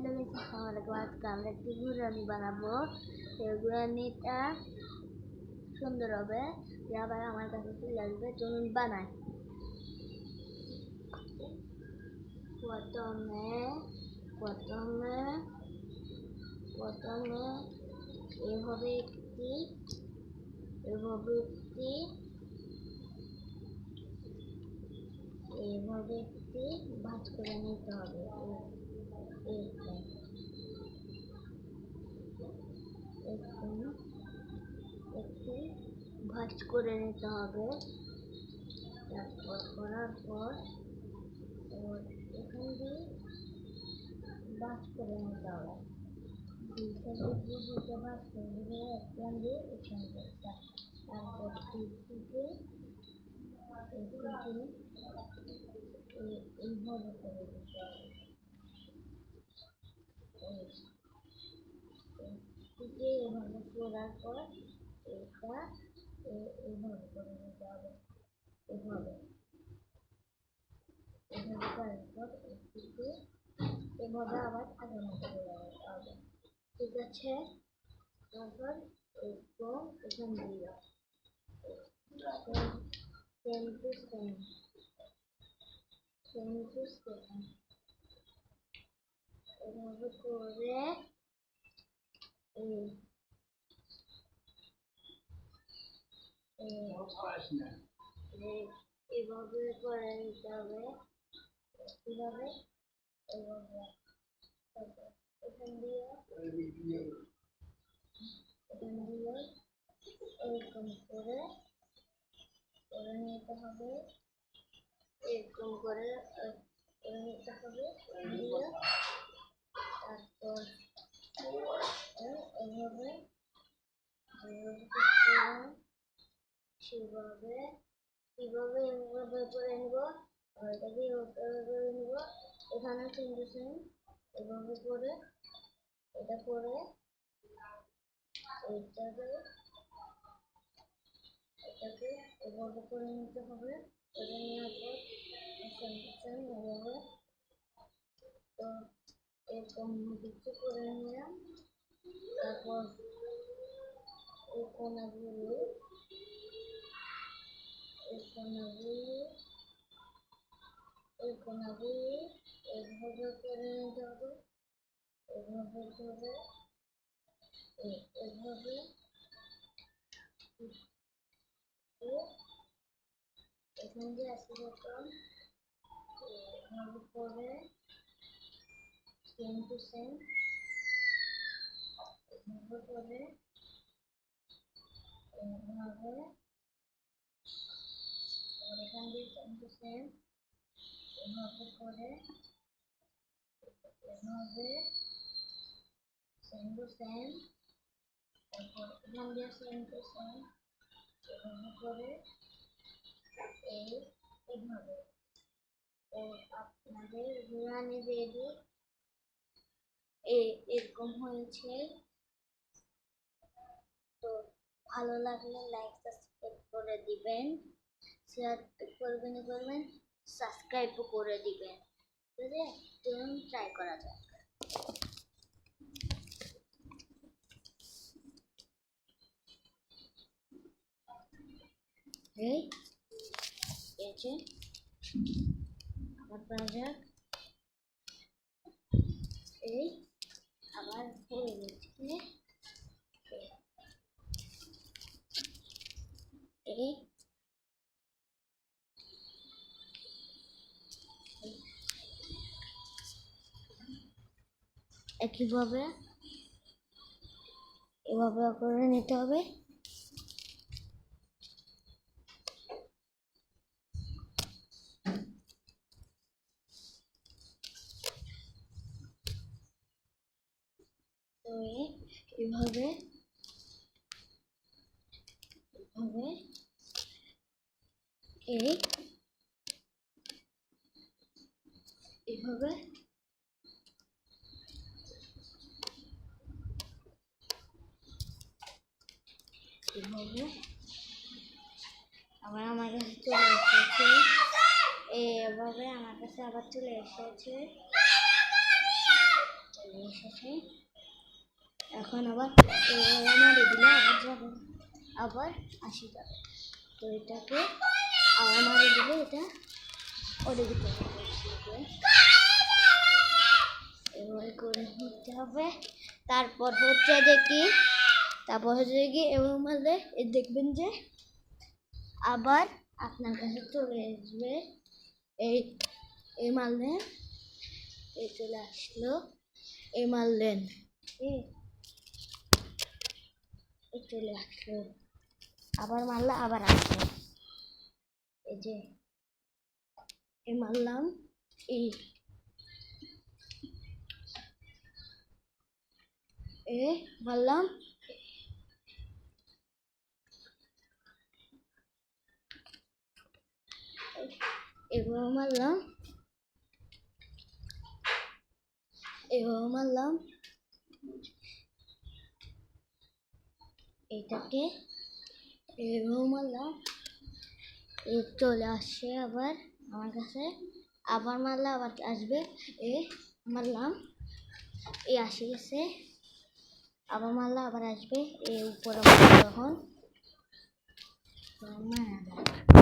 Hello guys, আসসালামু আলাইকুম। আজকে আমরা একটি বিরিয়ানি বানাবো। এই বিরিয়ানিটা সুন্দর হবে, আবার আমার কাছে চলে আসবে। চলুন বানাই। প্রথমে প্রথমে প্রথমে এভাবে একটি ভাঁজ করে নিতে হবে। একটু ভাঁজ করে নিতে হবে। তারপর করার পর এখান দিয়ে ভাঁজ করে নিতে হবে। দুইটা ভাঁজ করে দিয়ে এখান দিয়ে তারপর এইভাবে করে দিতে হবে। এভাবে করার পর এটা এইভাবে করে নিতে হবে। এভাবে করার পর এভাবে আবার আগের মতো করে নিতে হবে। ঠিক আছে, তারপর এরকম এখান দিয়ে সেম টু সেম এভাবে করে এভাবে করে নিতে হবে। কিভাবে? এভাবে এখান দিয়ে এরকম করে নিতে হবে। এরকম করে নিতে হবে। তারপর এভাবে সেভাবে কিভাবে এভাবে করে নিব। এটাকে করে নিব। এখানে কিন্তু সেম এভাবে করে এটা করে এটাকে এভাবে করে নিতে হবে। করে নেওয়ার পর এভাবে তো এরকম কিছু করে নিলাম। তারপর এই কোনাগুলো এভাবে করে নিতে হবে। এভাবে করে এভাবে এখান দিয়ে আসতে যখন এভাবে করে সেম টু সেম এভাবে করে এভাবে এখান দিয়ে সেম টু সেম এভাবে করে এভাবে সেম টু সেম তারপর এখান দিয়ে সেম টু সেম এভাবে করে এইভাবে তো আপনাদের বিরিয়ানি রেডি। এরকম হয়েছে। তো ভালো লাগলে লাইক সাবস্ক্রাইব করে দিবেন, শেয়ার করবেন, সাবস্ক্রাইবও করে দিবেন। চলুন ট্রাই করা যাক। এই যে আবার করা যাক। এই আবার হয়ে গেছে। এই একইভাবে এভাবে করে নিতে হবে। তো এভাবে এভাবে আবার আমার কাছে চলে এসেছে। এভাবে আমার কাছে আবার চলে এসেছে। এখন আবার আমার দিলে আবার যাবে, আবার আসি যাবে। তো এটাকে আবার মারে দিলে এটা ওরে দিতে হবে, এভাবে করে নিতে হবে। তারপর হচ্ছে যে কি, তারপর হচ্ছে কি এবং মারলে দেখবেন যে আবার আপনার কাছে চলে আসবে। এই মারলেন, এই চলে আসলো, এই মারলেন, এই চলে আসলো, আবার মারলে আবার আসলো, এই যে এই মারলাম, এই মারলাম, এভাবে মারলাম, এভাবে মারলাম, এটাকে এভাবে মারলাম, চলে আসছে আবার আমার কাছে, আবার মারলে আবার আসবে, মারলাম, আসে গেছে, আবার মারলে আবার আসবে, উপরে যখন মারা যায়।